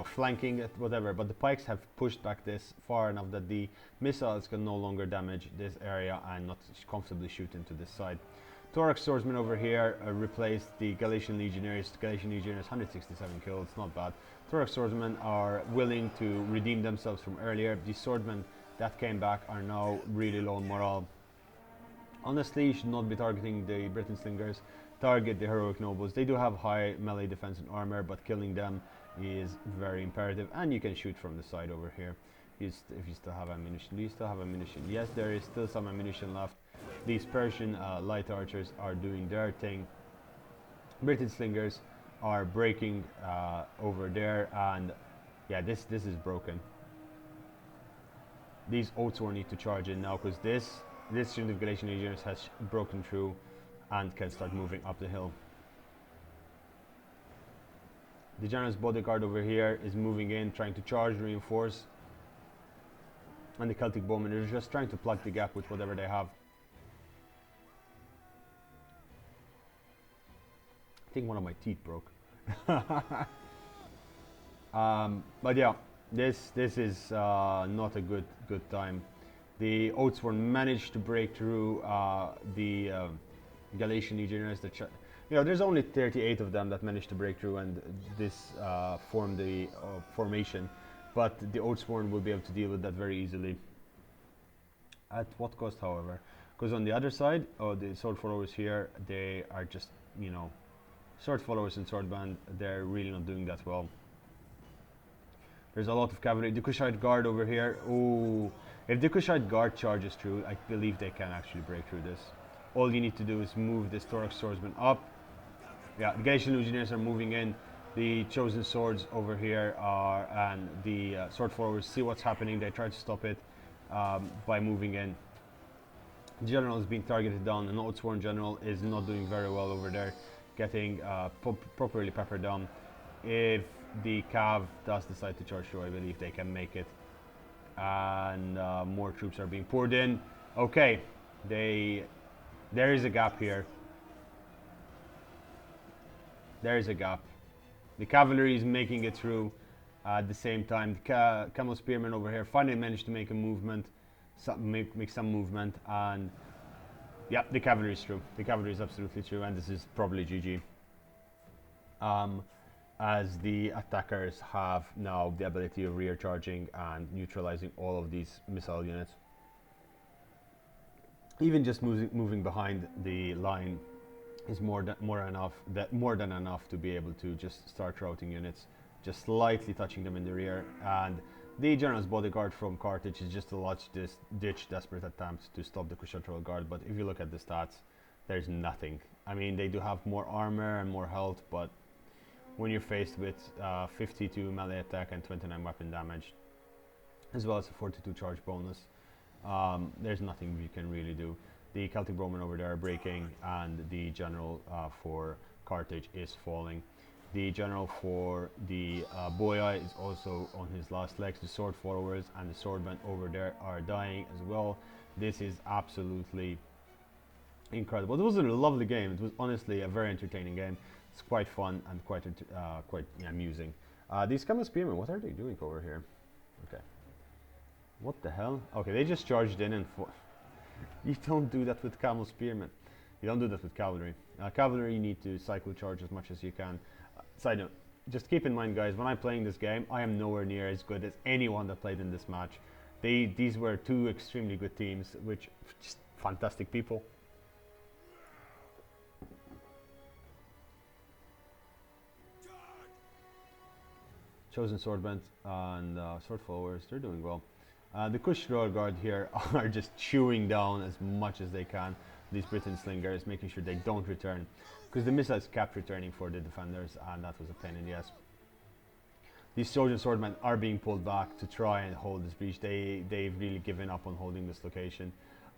flanking, whatever. But the pikes have pushed back this far enough that the missiles can no longer damage this area and not comfortably shoot into this side. Thorax swordsmen over here replaced the Galatian legionaries. Galatian legionaries, 167 kills, not bad. Thorax swordsmen are willing to redeem themselves from earlier. These swordsmen that came back are now really low on morale. Honestly, you should not be targeting the Britain slingers. Target the heroic nobles. They do have high melee defense and armor, but killing them is very imperative. And you can shoot from the side over here if you still have ammunition. Do you still have ammunition? Yes, there is still some ammunition left. These Persian light archers are doing their thing. Britain slingers are breaking over there, and yeah, this is broken. These Oathsworn need to charge in now, because this unit of Galatian legionaries has broken through and can start moving up the hill. The general's bodyguard over here is moving in, trying to charge, reinforce, and the Celtic bowmen are just trying to plug the gap with whatever they have. I think one of my teeth broke. But yeah, this is not a good time. The Oathsworn managed to break through the Galatian legionaries. There's only 38 of them that managed to break through, and this formed the formation. But the Oathsworn will be able to deal with that very easily. At what cost, however? Because on the other side, the sword followers here, they are just, sword followers and swordband, they're really not doing that well. There's a lot of cavalry. The Kushite guard over here. Ooh, if the Kushite guard charges through, I believe they can actually break through this. All you need to do is move this Thorax swordsman up. Yeah, the Galatian legionaries are moving in. The chosen swords over here are, and the sword followers see what's happening. They try to stop it by moving in. The general is being targeted down. An Oathsworn general is not doing very well over there, getting properly peppered down. If the Cav does decide to charge through, I believe they can make it. And more troops are being poured in. Okay, there is a gap here. There is a gap. The cavalry is making it through at the same time. The camel spearmen over here finally managed to make a movement, make some movement, and yeah, the cavalry is through. The cavalry is absolutely through, and this is probably GG. As the attackers have now the ability of rear charging and neutralizing all of these missile units. Even just moving behind the line is more than enough to be able to just start routing units, just slightly touching them in the rear. And the general's bodyguard from Carthage is just to ditch desperate attempts to stop the Kushatrol guard. But if you look at the stats, there's nothing. I mean, they do have more armor and more health, but when you're faced with 52 melee attack and 29 weapon damage, as well as a 42 charge bonus, there's nothing we can really do. The Celtic bowmen over there are breaking, and the general for Carthage is falling. The general for the Boii is also on his last legs. The sword followers and the swordmen over there are dying as well. This is absolutely incredible. It was a lovely game. It was honestly a very entertaining game. It's quite fun and quite amusing. These camel spearmen, what are they doing over here? Okay. What the hell? Okay, they just charged in and you don't do that with camel spearmen. You don't do that with cavalry. Cavalry, you need to cycle charge as much as you can. Side note, just keep in mind, guys, when I'm playing this game, I am nowhere near as good as anyone that played in this match. These were two extremely good teams, which just fantastic people. Chosen swordbent and sword followers, they're doing well. The Kush Royal Guard here are just chewing down as much as they can these Britain slingers, making sure they don't return, because the missiles kept returning for the defenders, and that was a pain in the ass. These Trojan swordmen are being pulled back to try and hold this breach. They've really given up on holding this location,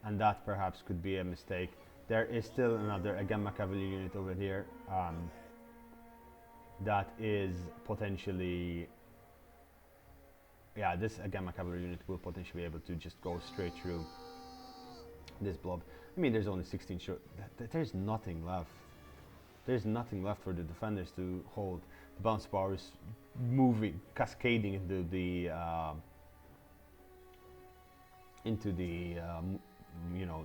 and that perhaps could be a mistake. There is still another, again, Machiavelli unit over here. that is potentially, yeah, this Gamma Cavalry unit will potentially be able to just go straight through this blob. I mean, there's only 16 short. There's nothing left. There's nothing left for the defenders to hold. The bounce power is moving, cascading into the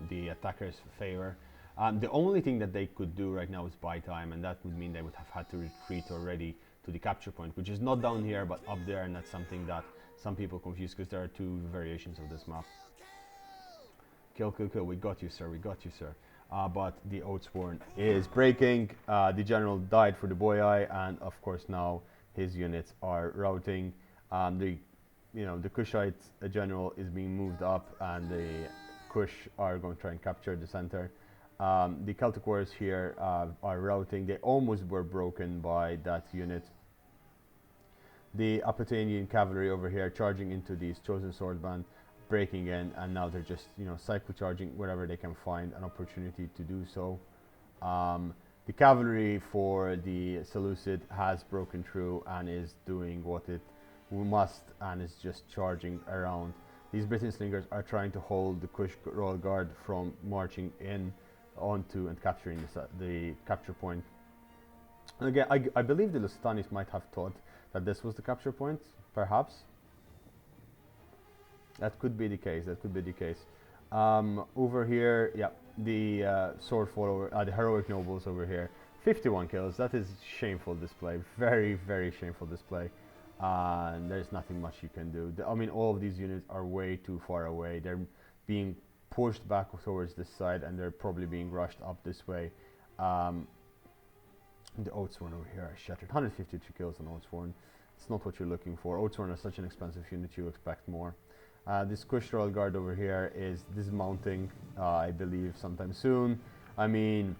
the attacker's favor. The only thing that they could do right now is buy time, and that would mean they would have had to retreat already to the capture point, which is not down here but up there, and that's something that some people confuse because there are two variations of this map. Kill, kill, kill. We got you, sir. We got you, sir. But the Oathsworn is breaking. The general died for the boy eye, and of course now his units are routing. The Kushite general is being moved up, and the Kush are going to try and capture the center. The Celtic warriors here are routing. They almost were broken by that unit. The Apatanian cavalry over here charging into these chosen swordband, breaking in, and now they're just cycle charging wherever they can find an opportunity to do so. The cavalry for the Seleucid has broken through and is doing what it must, and is just charging around. These Britain slingers are trying to hold the Kush Royal Guard from marching in onto and capturing the capture point. And again, I believe the Lustanis might have thought that this was the capture point, perhaps. That could be the case. That could be the case. Over here, yeah, the sword follower, the heroic nobles over here, 51 kills. That is shameful display. Very, very shameful display. And there's nothing much you can do. I mean, all of these units are way too far away. They're being pushed back towards this side, and they're probably being rushed up this way. The Oathsworn over here are shattered. 152 kills on Oathsworn. It's not what you're looking for. Oathsworn are such an expensive unit, you expect more. This Kush Royal Guard over here is dismounting, I believe, sometime soon. I mean,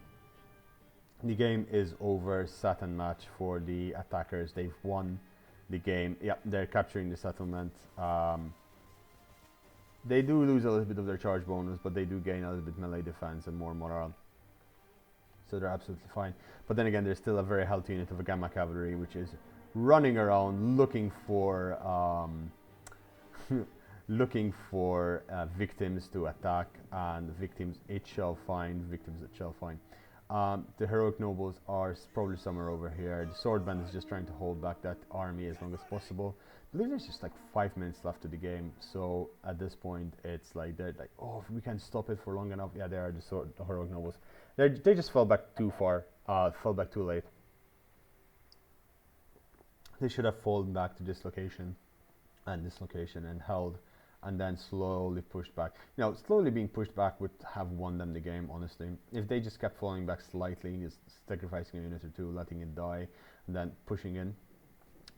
the game is over. Satin match for the attackers. They've won the game. Yeah, they're capturing the settlement. They do lose a little bit of their charge bonus, but they do gain a little bit melee defense and more morale. So they're absolutely fine. But then again, there's still a very healthy unit of a Gamma Cavalry, which is running around looking for victims to attack, and victims it shall find. Victims it shall find. The heroic nobles are probably somewhere over here. The swordband is just trying to hold back that army as long as possible. I believe there's just like 5 minutes left to the game, so at this point it's like they're like, oh, if we can stop it for long enough. Yeah, they are the heroic nobles. They just fell back too far, fell back too late. They should have fallen back to this location and held, and then slowly pushed back. Slowly being pushed back would have won them the game, honestly. If they just kept falling back slightly, just sacrificing a unit or two, letting it die, and then pushing in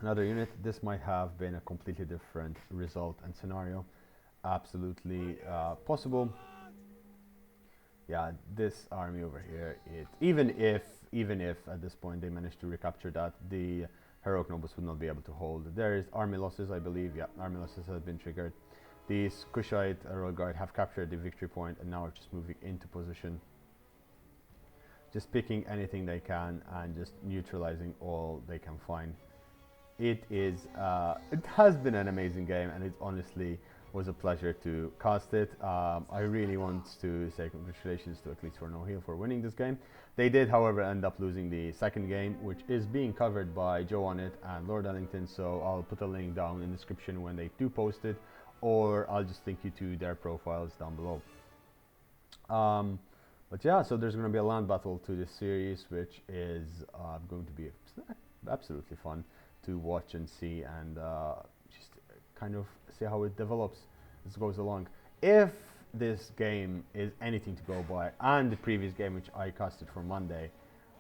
another unit, this might have been a completely different result and scenario. Absolutely possible. Yeah, this army over here, even if at this point they managed to recapture that, the heroic nobles would not be able to hold. There is army losses, I believe. Yeah, army losses have been triggered. These Kushite Royal Guard have captured the victory point and now are just moving into position. Just picking anything they can and just neutralizing all they can find. It has been an amazing game, and it honestly was a pleasure to cast it. I really want to say congratulations to Eclipse for No Heal for winning this game. They did, however, end up losing the second game, which is being covered by Joeonit and Lord Ellington, so I'll put a link down in the description when they do post it, or I'll just link you to their profiles down below. But yeah, so there's going to be a land battle to this series, which is going to be absolutely fun to watch and see, and just kind of see how it develops as it goes along. If this game is anything to go by, and the previous game which I casted for Monday,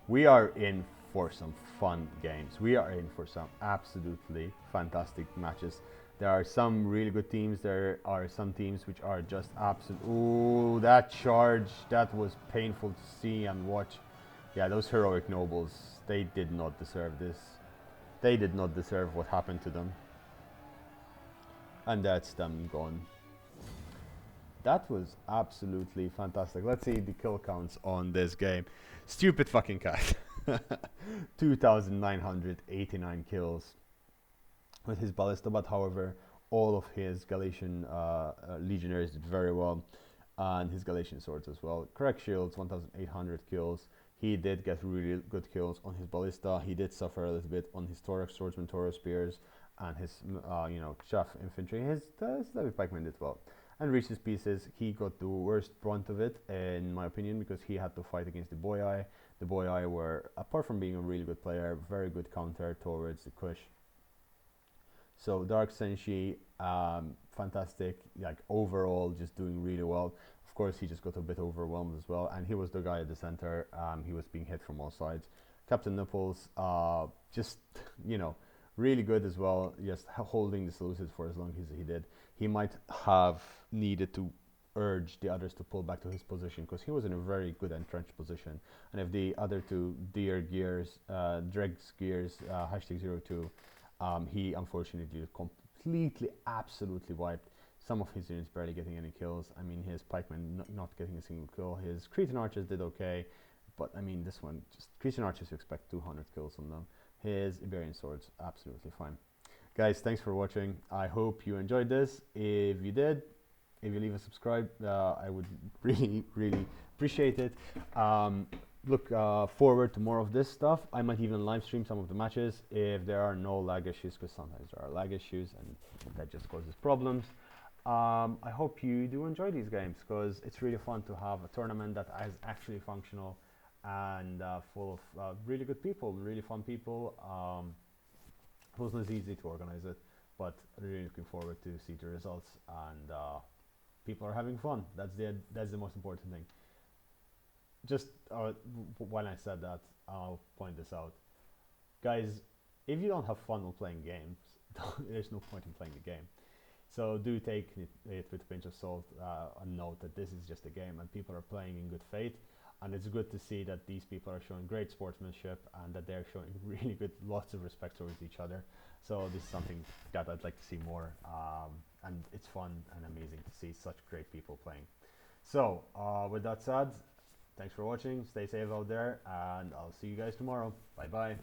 we are in for some fun games. We are in for some absolutely fantastic matches. There are some really good teams. There are some teams which are just absolute. Ooh, that charge, that was painful to see and watch. Yeah, those heroic nobles, they did not deserve this. They did not deserve what happened to them. And that's them gone. That was absolutely fantastic. Let's see the kill counts on this game. Stupid fucking cat. 2,989 kills with his ballista, but however, all of his Galatian legionaries did very well, and his Galatian swords as well. Correct shields, 1,800 kills. He did get really good kills on his ballista. He did suffer a little bit on his Thorax swordsman, Toro spears, and his chaff infantry. His heavy pikemen did well. And Reach's pieces, he got the worst brunt of it, in my opinion, because he had to fight against the Boyai. The Boyai were, apart from being a really good player, very good counter towards the Kush. So Dark Senshi, fantastic, like overall just doing really well. Of course, he just got a bit overwhelmed as well, and he was the guy at the center. He was being hit from all sides. Captain Nipples, just, really good as well, just holding the Seleucids for as long as he did. He might have needed to urge the others to pull back to his position, because he was in a very good entrenched position. And if the other two, Deer Gears, Dregs Gears, #02, he unfortunately completely, absolutely wiped. Some of his units barely getting any kills. I mean, his pikemen not getting a single kill. His Cretan archers did okay, but I mean, this one, just Cretan archers, you expect 200 kills on them. His Iberian swords, absolutely fine. Guys, thanks for watching. I hope you enjoyed this. If you did, if you leave a subscribe, I would really, really appreciate it. Look forward to more of this stuff. I might even live stream some of the matches if there are no lag issues, because sometimes there are lag issues and that just causes problems. I hope you do enjoy these games, because it's really fun to have a tournament that is actually functional and full of really good people, really fun people. It wasn't as easy to organize it, but really looking forward to see the results, and people are having fun. That's the most important thing. Just when I said that, I'll point this out. Guys, if you don't have fun while playing games, there's no point in playing the game. So do take it with a pinch of salt, and note that this is just a game and people are playing in good faith. And it's good to see that these people are showing great sportsmanship and that they're showing really good, lots of respect towards each other. So this is something that I'd like to see more, and it's fun and amazing to see such great people playing. So with that said, thanks for watching, stay safe out there, and I'll see you guys tomorrow. Bye bye.